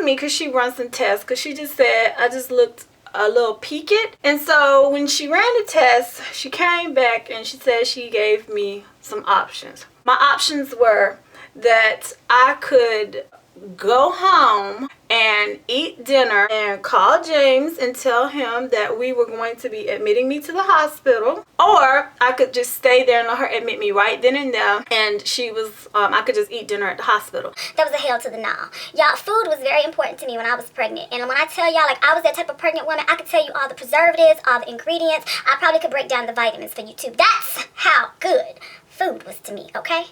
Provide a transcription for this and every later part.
me because she runs some tests, because she just said I just looked a little peaked. And so when she ran the test, she came back and she said she gave me some options. My options were that I could go home and eat dinner and call James and tell him that we were going to be admitting me to the hospital, or I could just stay there and let her admit me right then and there, and I could just eat dinner at the hospital. That was a hell to the no. Y'all, food was very important to me when I was pregnant, and when I tell y'all, like, I was that type of pregnant woman, I could tell you all the preservatives, all the ingredients. I probably could break down the vitamins for you too. That's how good food was to me, okay?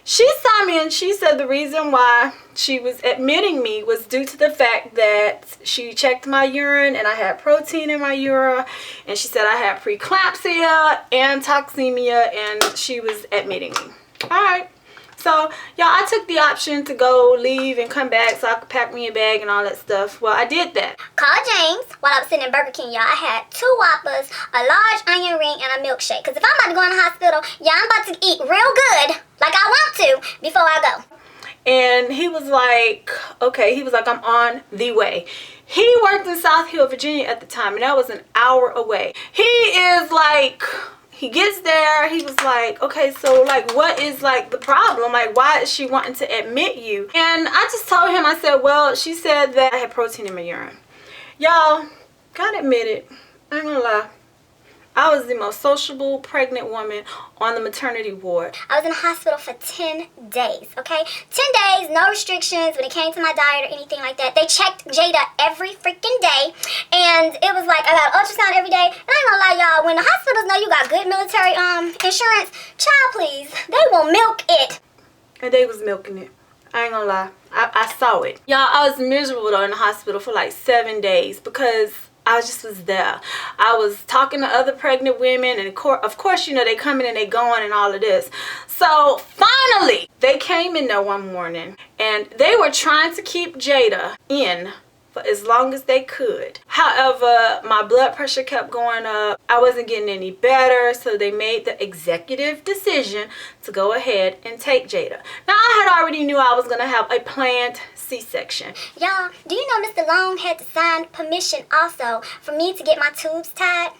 She saw me and she said the reason why she was admitting me was due to the fact that she checked my urine and I had protein in my urine, and she said I had preeclampsia and toxemia, and she was admitting me. Alright, so y'all, I took the option to go leave and come back so I could pack me a bag and all that stuff. Well, I did that. Called James while I was sitting in Burger King, y'all. I had 2 Whoppers, a large onion ring, and a milkshake. Because if I'm about to go in the hospital, y'all, I'm about to eat real good, like I want to, before I go. And he was like, okay, he was like, I'm on the way. He worked in South Hill, Virginia at the time, and that was an hour away. He is like, he gets there, he was like, okay, so like, what is like the problem? Like, why is she wanting to admit you? And I just told him, I said, well, she said that I had protein in my urine. Y'all, gotta admit it, I ain't gonna lie, I was the most sociable pregnant woman on the maternity ward. I was in the hospital for 10 days, okay? 10 days, no restrictions when it came to my diet or anything like that. They checked Jada every freaking day, and it was like I got ultrasound every day. And I ain't gonna lie, y'all, when the hospitals know you got good military insurance, child, please, they will milk it. And they was milking it. I ain't gonna lie, I saw it. Y'all, I was miserable though in the hospital for like 7 days because I just was there. I was talking to other pregnant women, and of course, you know, they come in and they going and all of this. So finally, they came in there one morning and they were trying to keep Jada in for as long as they could. However, my blood pressure kept going up. I wasn't getting any better, so they made the executive decision to go ahead and take Jada. Now, I had already knew I was going to have a planned C-section. Y'all, do you know Mr. Long had to sign permission also for me to get my tubes tied?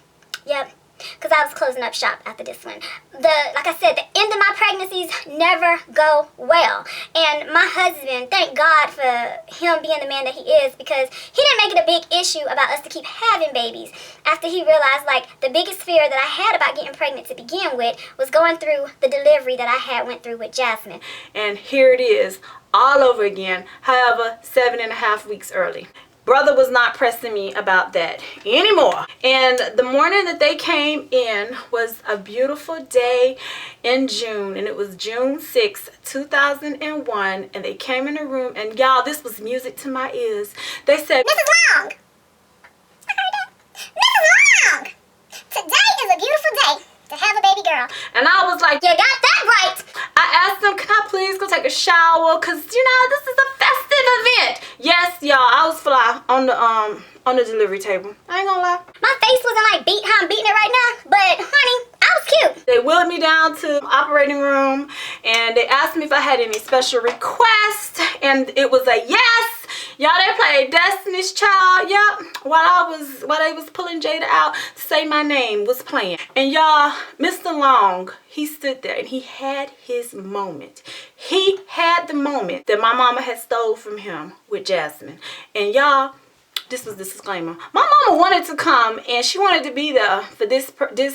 Yep. Because I was closing up shop after this one. Like I said, the end of my pregnancies never go well. And my husband, thank God for him being the man that he is, because he didn't make it a big issue about us to keep having babies. After he realized, like, the biggest fear that I had about getting pregnant to begin with was going through the delivery that I went through with Jasmine. And here it is, all over again, however, 7.5 weeks early. Brother was not pressing me about that anymore. And the morning that they came in was a beautiful day in June, and it was June 6th, 2001, and they came in the room, and y'all, this was music to my ears. They said, Mrs. Long! I heard that. Mrs. Long! Today is a beautiful day to have a baby girl. And I was like, you got that right. I asked them, can I please go take a shower? Because, you know, this is a festive event. Yes, y'all, I was fly on the delivery table. I ain't gonna lie. My face wasn't like how I'm beating it right now, but honey, I was cute. They wheeled me down to the operating room, and they asked me if I had any special requests, and it was a yes. Y'all, they played Destiny's Child, yep, while they was pulling Jada out to say my name was playing. And y'all, Mr. Long, he stood there and he had his moment. He had the moment that my mama had stole from him with Jasmine. And y'all, this was the disclaimer. My mama wanted to come and she wanted to be there for this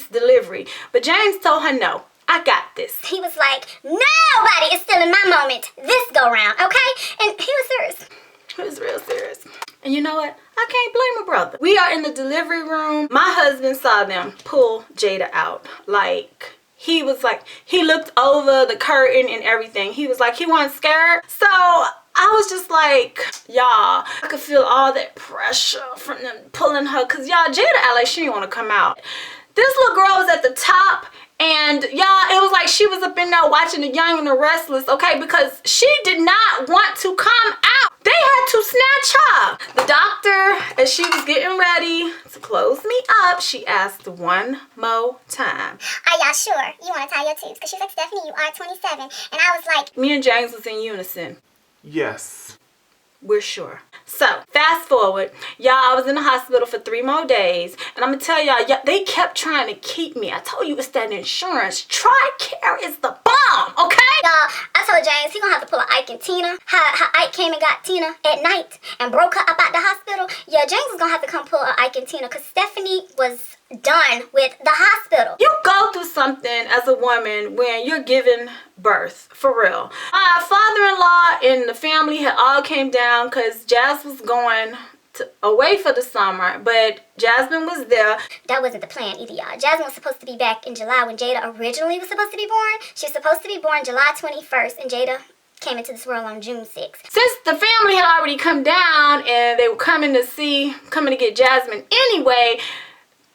delivery, but James told her no. I got this. He was like, nobody is stealing my moment this go round, okay? And he was serious. He was real serious. And you know what? I can't blame my brother. We are in the delivery room. My husband saw them pull Jada out. Like, he was like, he looked over the curtain and everything. He was like, he wasn't scared. So I was just like, y'all, I could feel all that pressure from them pulling her. Because y'all, Jada act like she didn't want to come out. This little girl was at the top. And y'all, it was like she was up in there watching The Young and the Restless, okay? Because she did not want to come out. They had to snatch her. The doctor, as she was getting ready to close me up, she asked one more time. Are y'all sure you want to tie your tubes? Because she's like, Stephanie, you are 27. And I was like, me and James was in unison. Yes. We're sure. So, fast forward. Y'all, I was in the hospital for 3 more days. And I'm going to tell y'all, they kept trying to keep me. I told you it's that insurance. TRICARE is the bomb, okay? Y'all, I told James he gonna have to pull a Ike and Tina. How Ike came and got Tina at night and broke her up at the hospital. Yeah, James is gonna have to come pull a Ike and Tina because Stephanie was done with the hospital. You go through something as a woman when you're giving birth, for real. My father-in-law and the family had all came down because Jazz was going away for the summer, but Jasmine was there. That wasn't the plan either, y'all. Jasmine was supposed to be back in July when Jada originally was supposed to be born. She was supposed to be born July 21st, and Jada came into this world on June 6th. Since the family had already come down and they were coming to get Jasmine anyway,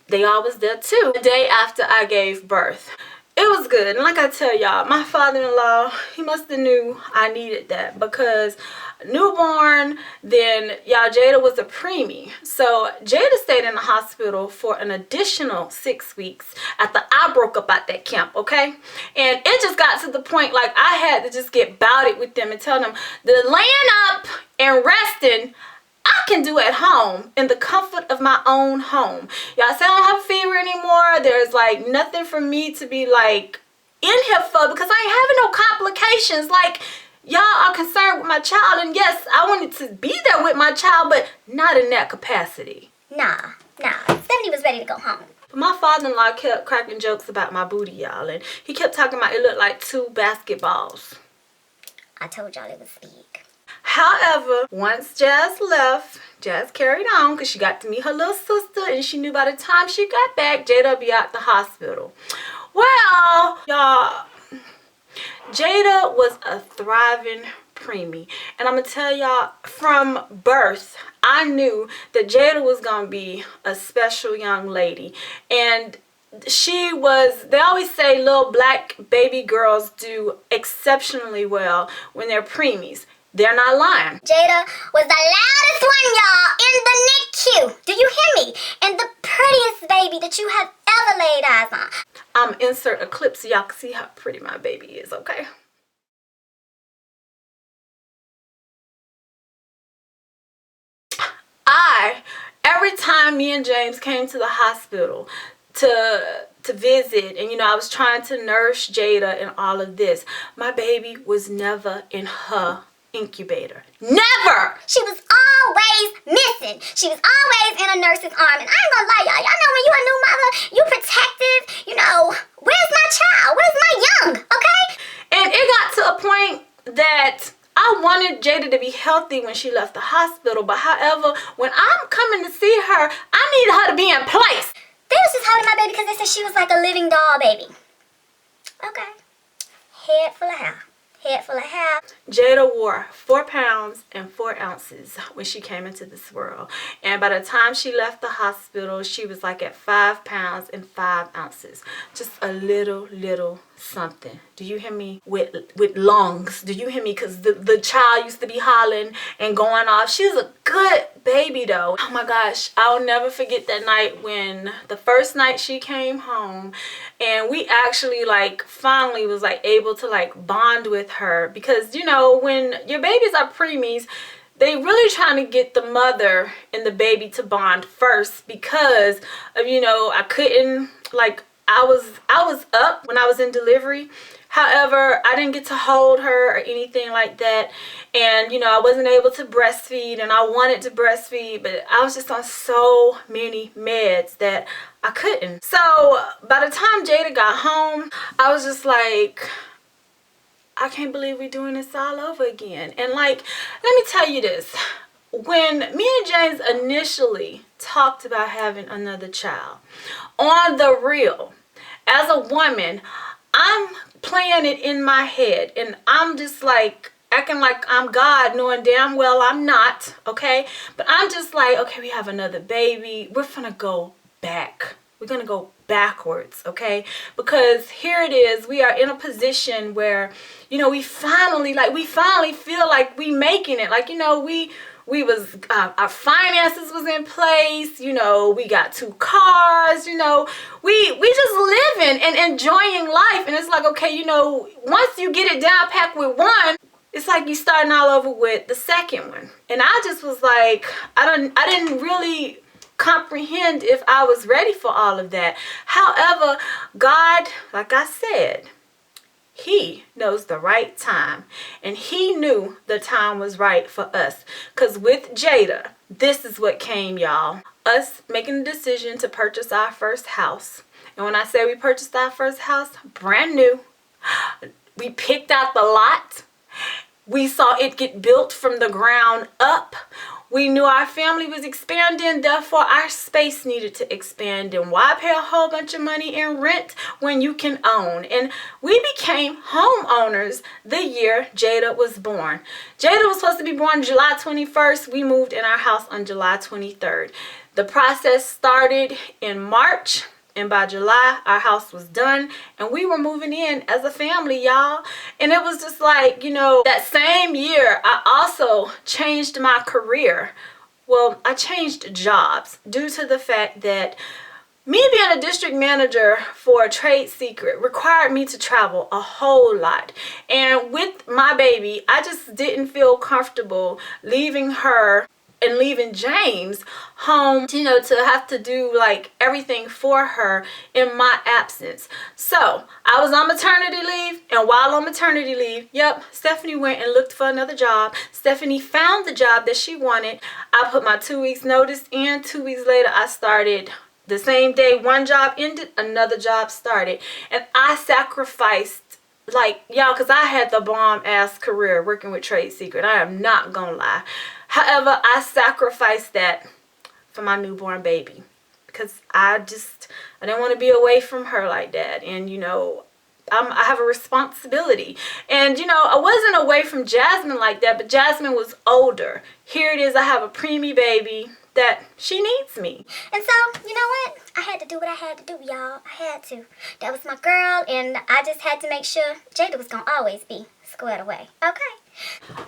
they all was there too. The day after I gave birth. It was good. And like I tell y'all, my father-in-law, he must have knew I needed that because newborn, then y'all, Jada was a preemie. So Jada stayed in the hospital for an additional 6 weeks after I broke up at that camp, okay? And it just got to the point like I had to just get about it with them and tell them the laying up and resting I can do at home in the comfort of my own home. Y'all say I don't have a fever anymore. There's like nothing for me to be like in here for because I ain't having no complications. Like y'all are concerned with my child, and yes, I wanted to be there with my child, but not in that capacity. Nah. Stephanie was ready to go home. But my father-in-law kept cracking jokes about my booty, y'all, and he kept talking about it looked like 2 basketballs. I told y'all it was big. However, once Jazz left, Jazz carried on because she got to meet her little sister, and she knew by the time she got back, Jada would be out the hospital. Well, y'all, Jada was a thriving preemie. And I'm going to tell y'all, from birth, I knew that Jada was going to be a special young lady. And she was, they always say little black baby girls do exceptionally well when they're preemies. They're not lying. Jada was the loudest one, y'all, in the NICU. Do you hear me? And the prettiest baby that you have ever laid eyes on. Insert a clip so y'all can see how pretty my baby is, okay? Every time me and James came to the hospital to visit, and you know, I was trying to nurse Jada and all of this, my baby was never in her incubator. Never! She was always missing. She was always in a nurse's arm. And I ain't gonna lie, y'all. Y'all know when you a new mother, you protective. You know, where's my child? Where's my young? Okay? And it got to a point that I wanted Jada to be healthy when she left the hospital. But however, when I'm coming to see her, I need her to be in place. They was just holding my baby because they said she was like a living doll baby. Okay. Head full of hair. Head full of hair. Jada wore 4 pounds and 4 ounces when she came into this world. And by the time she left the hospital, she was like at 5 pounds and 5 ounces. Just a little something. Do you hear me? With lungs. Do you hear me? Because the child used to be hollering and going off. She was a good baby though. Oh my gosh. I'll never forget that night when the first night she came home and we actually like finally was like able to like bond with her, because you know when your babies are preemies, they really trying to get the mother and the baby to bond first, because of, you know, I couldn't, like, I was up when I was in delivery. However, I didn't get to hold her or anything like that. And, you know, I wasn't able to breastfeed, and I wanted to breastfeed, but I was just on so many meds that I couldn't. So by the time Jada got home, I was just like, I can't believe we're doing this all over again. And like, let me tell you this. When me and James initially talked about having another child, on the real, as a woman, I'm playing it in my head, and I'm just like acting like I'm God, knowing damn well I'm not, okay? But I'm just like, okay, we have another baby. We're gonna go back. We're gonna go backwards, okay? Because here it is, we are in a position where, you know, we finally feel like we making it. Like, you know, we was, our finances was in place, you know, we got 2 cars, you know, we just living and enjoying life. And it's like, okay, you know, once you get it down packed with one, it's like you starting all over with the second one. And I just was like, I didn't really comprehend if I was ready for all of that. However, God, like I said, He knows the right time, and He knew the time was right for us. Because with Jada, this is what came, y'all. Us making the decision to purchase our first house. And when I say we purchased our first house, brand new. We picked out the lot. We saw it get built from the ground up. We knew our family was expanding, therefore our space needed to expand. And why pay a whole bunch of money in rent when you can own? And we became homeowners the year Jada was born. Jada was supposed to be born July 21st. We moved in our house on July 23rd. The process started in March. And by July, our house was done and we were moving in as a family, y'all. And it was just like, you know, that same year, I also changed my career. Well, I changed jobs due to the fact that me being a district manager for a trade secret required me to travel a whole lot. And with my baby, I just didn't feel comfortable leaving her and leaving James home, you know, to have to do like everything for her in my absence. So I was on maternity leave, and while on maternity leave, yep, Stephanie went and looked for another job. Stephanie found the job that she wanted. I put my 2 weeks notice in. 2 weeks later, I started. The same day one job ended, another job started. And I sacrificed, like, y'all, because I had the bomb ass career working with Trade Secret. I am not gonna lie. However, I sacrificed that for my newborn baby because I didn't want to be away from her like that. And, you know, I have a responsibility. And, you know, I wasn't away from Jasmine like that, but Jasmine was older. Here it is, I have a preemie baby that she needs me. And so, you know what? I had to do what I had to do, y'all. I had to. That was my girl, and I just had to make sure Jada was going to always be squared away. Okay?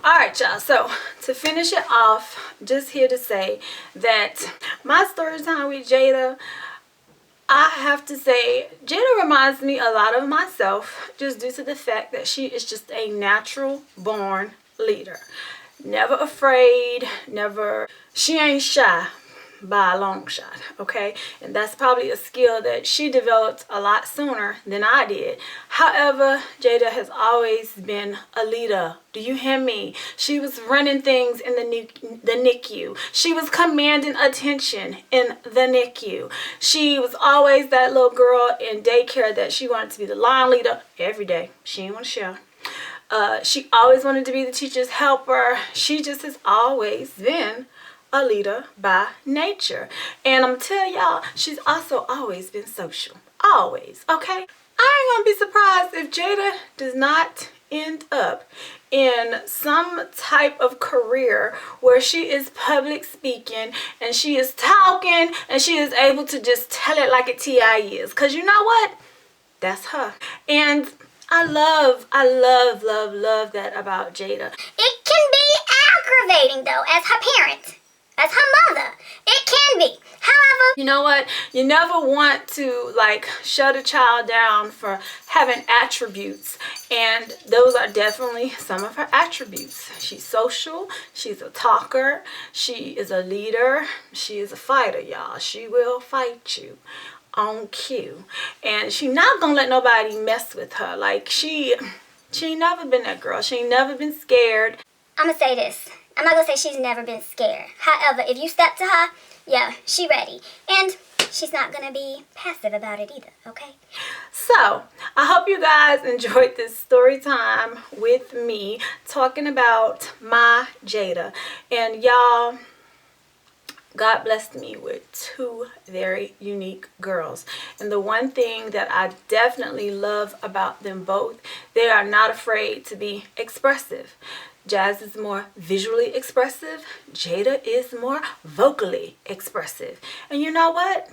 Alright, y'all, so to finish it off, just here to say that my story time with Jada, I have to say, Jada reminds me a lot of myself just due to the fact that she is just a natural born leader. Never afraid, she ain't shy by a long shot, okay? And that's probably a skill that she developed a lot sooner than I did. However, Jada has always been a leader. Do you hear me? She was running things in the NICU. She was commanding attention in the NICU. She was always that little girl in daycare that she wanted to be the line leader every day. She didn't want to share. She always wanted to be the teacher's helper. She just has always been a leader by nature. And I'm gonna tell y'all, she's also always been social. Always, okay? I ain't gonna be surprised if Jada does not end up in some type of career where she is public speaking and she is talking and she is able to just tell it like a TI is. Because you know what? That's her. And I love that about Jada. It can be aggravating, though, as her parent. As her mother, it can be. However, you know what? You never want to like shut a child down for having attributes, and those are definitely some of her attributes. She's social, she's a talker, she is a leader, she is a fighter, y'all. She will fight you on cue, and she not gonna let nobody mess with her. Like she ain't never been that girl. She ain't never been scared. I'm gonna say this. I'm not gonna say she's never been scared. However, if you step to her, yeah, she ready. And she's not gonna be passive about it either, okay? So, I hope you guys enjoyed this story time with me talking about my Jada. And y'all, God blessed me with two very unique girls. And the one thing that I definitely love about them both, they are not afraid to be expressive. Jazz is more visually expressive. Jada is more vocally expressive. And you know what?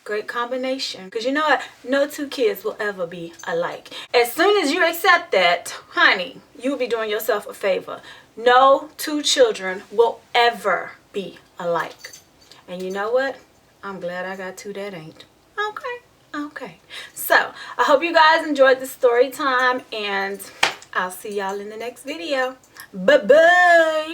Great combination. Because you know what? No two kids will ever be alike. As soon as you accept that, honey, you'll be doing yourself a favor. No two children will ever be alike. And you know what? I'm glad I got two that ain't. Okay. So, I hope you guys enjoyed the story time, and I'll see y'all in the next video. Bye-bye.